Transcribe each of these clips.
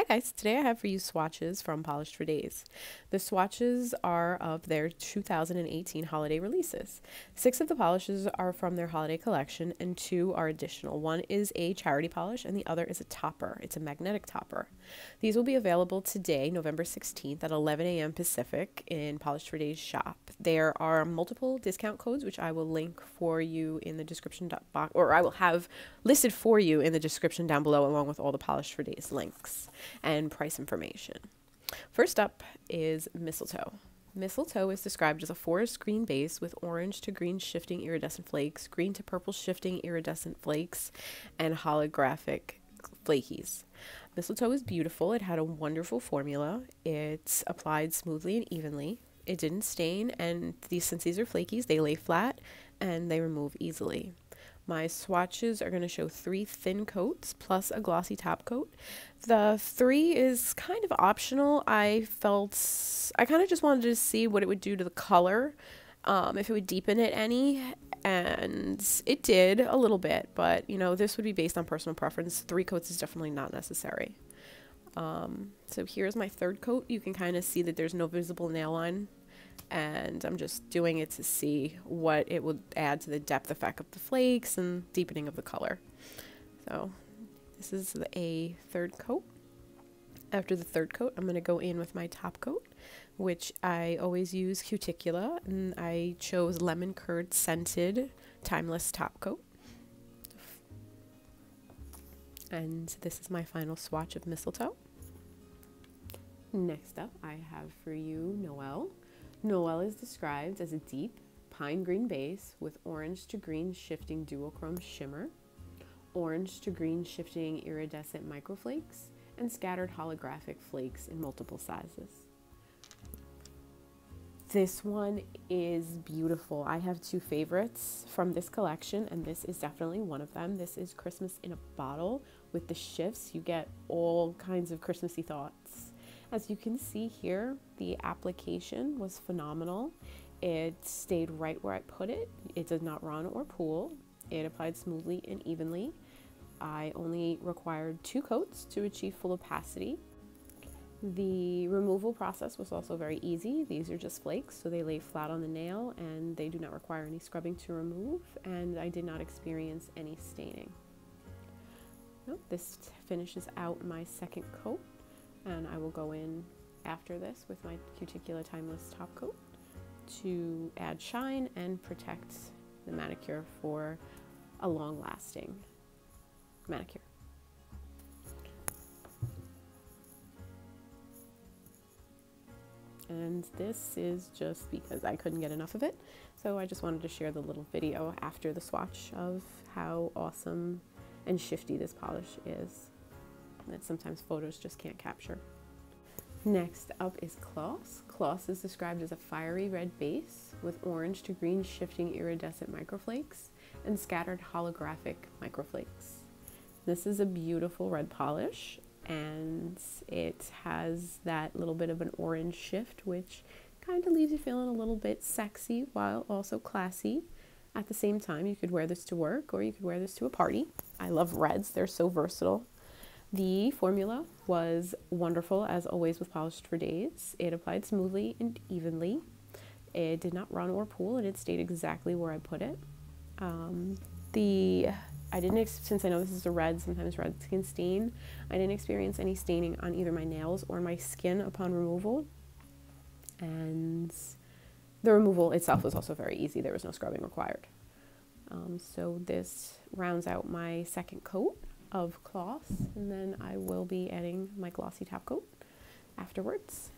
guys, today I have for you swatches from Polished for Days. The swatches are of their 2018 holiday releases. 6 of the polishes are from their holiday collection and 2 are additional. One is a charity polish and the other is a topper. It's a magnetic topper. These will be available today, November 16th at 11 a.m. Pacific in Polished for Days shop. There are multiple discount codes which I will link for you in the description box, or I will have listed for you in the description down below along with all the Polished for Days links and price information. First up is Mistletoe. Mistletoe is described as a forest green base with orange to green shifting iridescent flakes, green to purple shifting iridescent flakes, and holographic flakies. Mistletoe is beautiful. It had a wonderful formula. It's applied smoothly and evenly. It didn't stain, and since these are flakies, they lay flat and they remove easily. My swatches are going to show 3 thin coats plus a glossy top coat. The 3 is kind of optional. I kind of just wanted to see what it would do to the color, if it would deepen it any, and it did a little bit, but you know, this would be based on personal preference. 3 coats is definitely not necessary. So here's my 3rd coat. You can kind of see that there's no visible nail line, and I'm just doing it to see what it would add to the depth effect of the flakes and deepening of the color. So this is a 3rd coat. After the 3rd coat, I'm going to go in with my top coat, which I always use Cuticula, and I chose lemon curd scented timeless top coat. And this is my final swatch of Mistletoe. Next up, I have for you Noel. Noel is described as a deep pine green base with orange to green shifting duochrome shimmer, orange to green shifting iridescent microflakes, and scattered holographic flakes in multiple sizes. This one is beautiful. I have 2 favorites from this collection, and this is definitely one of them. This is Christmas in a Bottle. With the shifts, you get all kinds of Christmassy thoughts. As you can see here, the application was phenomenal. It stayed right where I put it. It did not run or pool. It applied smoothly and evenly. I only required 2 coats to achieve full opacity. The removal process was also very easy. These are just flakes, so they lay flat on the nail and they do not require any scrubbing to remove, and I did not experience any staining. This finishes out my 2nd coat, and I will go in after this with my Cuticula Timeless top coat to add shine and protect the manicure for a long-lasting manicure. And this is just because I couldn't get enough of it, so I just wanted to share the little video after the swatch of how awesome and shifty this polish is that sometimes photos just can't capture. Next up is Claus. Claus is described as a fiery red base with orange to green shifting iridescent microflakes and scattered holographic microflakes. This is a beautiful red polish, and it has that little bit of an orange shift, which kind of leaves you feeling a little bit sexy while also classy. At the same time, you could wear this to work or you could wear this to a party. I love reds, they're so versatile. The formula was wonderful, as always with Polished for Days. It applied smoothly and evenly. It did not run or pool, and it stayed exactly where I put it. Since I know this is a red, sometimes reds can stain, I didn't experience any staining on either my nails or my skin upon removal. And the removal itself was also very easy. There was no scrubbing required. So this rounds out my 2nd coat of Claus, and then I will be adding my glossy top coat afterwards.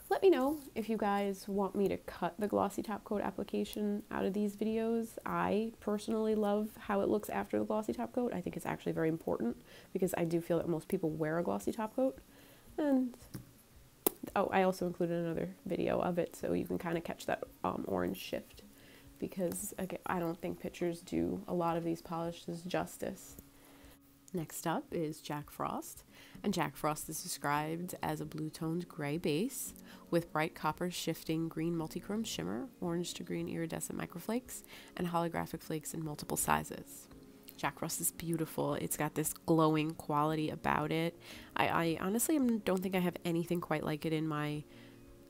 Let me know if you guys want me to cut the glossy top coat application out of these videos. I personally love how it looks after the glossy top coat. I think it's actually very important because I do feel that most people wear a glossy top coat. And oh, I also included another video of it so you can kind of catch that orange shift, because again, I don't think pictures do a lot of these polishes justice. Next up is Jack Frost, and Jack Frost is described as a blue-toned gray base with bright copper shifting green multichrome shimmer, orange to green iridescent microflakes, and holographic flakes in multiple sizes. Jack Frost is beautiful. It's got this glowing quality about it. I honestly don't think I have anything quite like it in my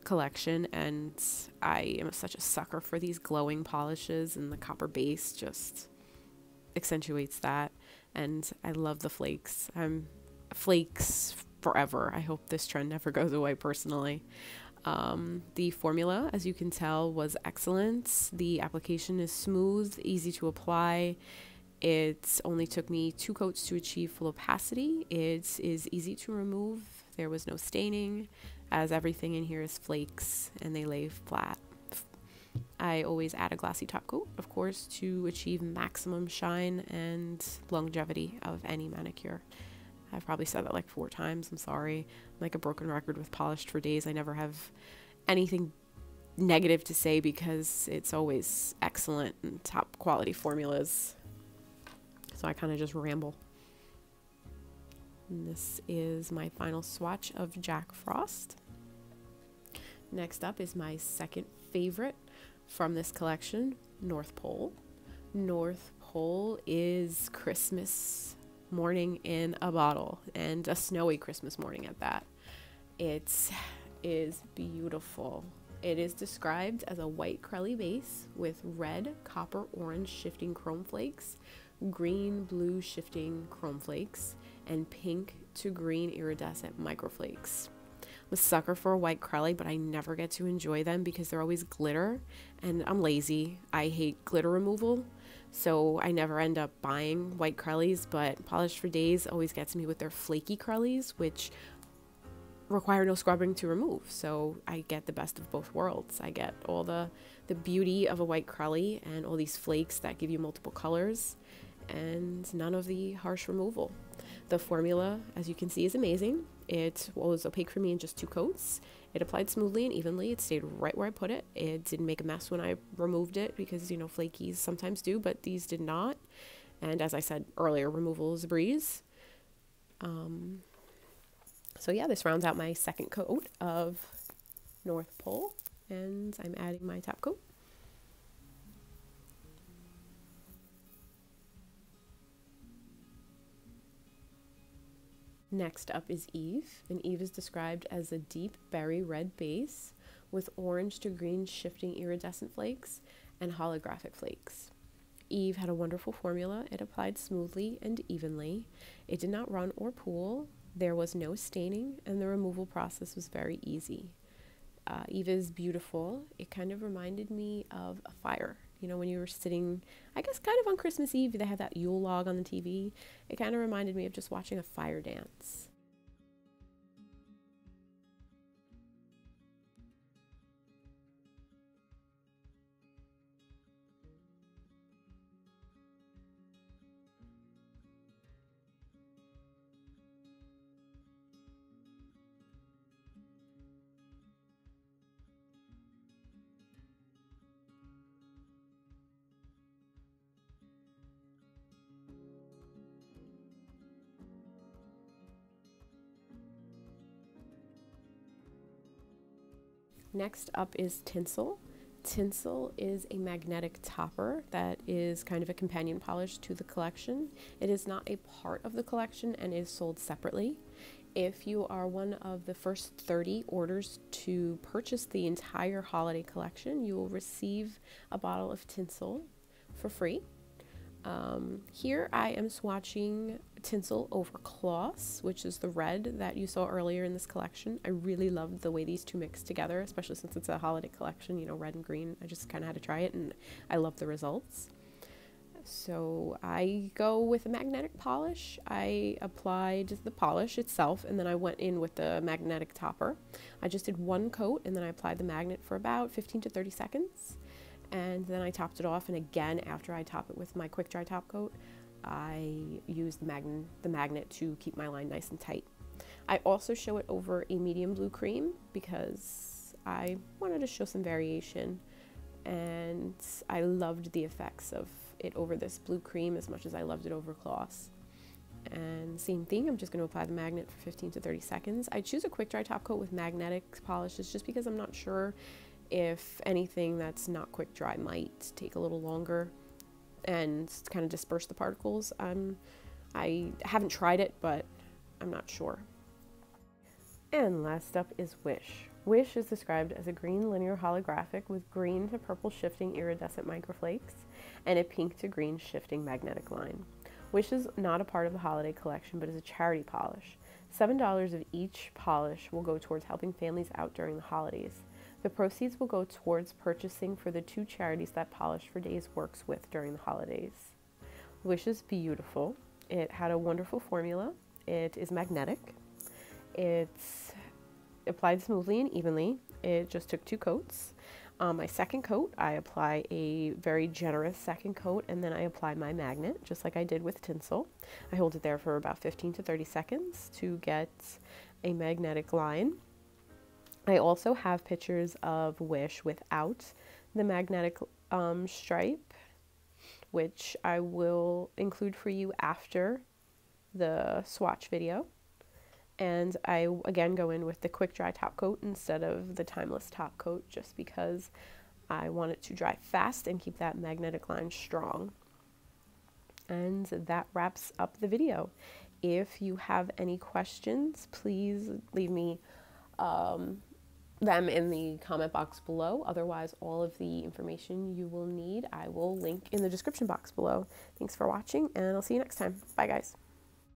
collection, and I am such a sucker for these glowing polishes, and the copper base just accentuates that. And I love the flakes. I'm flakes forever. I hope this trend never goes away personally. The formula, as you can tell, was excellent. The application is smooth, easy to apply. It only took me 2 coats to achieve full opacity. It is easy to remove. There was no staining, as everything in here is flakes and they lay flat. I always add a glossy top coat, of course, to achieve maximum shine and longevity of any manicure. I've probably said that like 4 times. I'm sorry. I'm like a broken record with Polished for Days. I never have anything negative to say because it's always excellent and top quality formulas. So I kind of just ramble. And this is my final swatch of Jack Frost. Next up is my second favorite from this collection, North Pole. North Pole is Christmas morning in a bottle, and a snowy Christmas morning at that. It is beautiful. It is described as a white crelly base with red, copper, orange shifting chrome flakes, green, blue shifting chrome flakes, and pink to green iridescent microflakes. I'm a sucker for a white crelly, but I never get to enjoy them because they're always glitter, and I'm lazy. I hate glitter removal, so I never end up buying white crellies, but Polished for Days always gets me with their flaky crellies, which require no scrubbing to remove. So I get the best of both worlds. I get all the beauty of a white crelly and all these flakes that give you multiple colors, and none of the harsh removal. The formula, as you can see, is amazing. It was opaque for me in just 2 coats. It applied smoothly and evenly. It stayed right where I put it. It didn't make a mess when I removed it because, you know, flakies sometimes do, but these did not. And as I said earlier, removal is a breeze. So yeah, this rounds out my second coat of North Pole, and I'm adding my top coat. Next up is Eve, and Eve is described as a deep berry red base with orange to green shifting iridescent flakes and holographic flakes. Eve had a wonderful formula. It applied smoothly and evenly. It did not run or pool. There was no staining, and the removal process was very easy. Eve is beautiful. It kind of reminded me of a fire. You know, when you were sitting, I guess kind of on Christmas Eve, they had that Yule log on the TV. It kind of reminded me of just watching a fire dance. Next up is Tinsel. Tinsel is a magnetic topper that is kind of a companion polish to the collection. It is not a part of the collection and is sold separately. If you are one of the first 30 orders to purchase the entire holiday collection, you will receive a bottle of Tinsel for free. Here I am swatching Tinsel over Claus, which is the red that you saw earlier in this collection. I really loved the way these two mix together, especially since it's a holiday collection, you know, red and green. I just kind of had to try it, and I love the results. So I go with a magnetic polish. I applied the polish itself, and then I went in with the magnetic topper. I just did 1 coat, and then I applied the magnet for about 15 to 30 seconds. And then I topped it off, and again, after I top it with my quick dry top coat, I use the magnet to keep my line nice and tight. I also show it over a medium blue cream because I wanted to show some variation, and I loved the effects of it over this blue cream as much as I loved it over Claus. And same thing, I'm just going to apply the magnet for 15 to 30 seconds. I choose a quick dry top coat with magnetic polishes just because I'm not sure if anything that's not quick dry might take a little longer. and kind of disperse the particles. I haven't tried it, but I'm not sure. And last up is Whish. Whish is described as a green linear holographic with green to purple shifting iridescent microflakes and a pink to green shifting magnetic line. Whish is not a part of the holiday collection, but is a charity polish. $7 of each polish will go towards helping families out during the holidays. The proceeds will go towards purchasing for the 2 charities that Polish for Days works with during the holidays. Whish is beautiful. It had a wonderful formula. It is magnetic. It's applied smoothly and evenly. It just took 2 coats. My second coat, I apply a very generous second coat, and then I apply my magnet, just like I did with Tinsel. I hold it there for about 15 to 30 seconds to get a magnetic line. I also have pictures of Whish without the magnetic stripe, which I will include for you after the swatch video. And I again go in with the quick dry top coat instead of the timeless top coat, just because I want it to dry fast and keep that magnetic line strong. And that wraps up the video. If you have any questions, please leave me them in the comment box below. Otherwise, all of the information you will need, I will link in the description box below. Thanks for watching, and I'll see you next time. Bye, guys.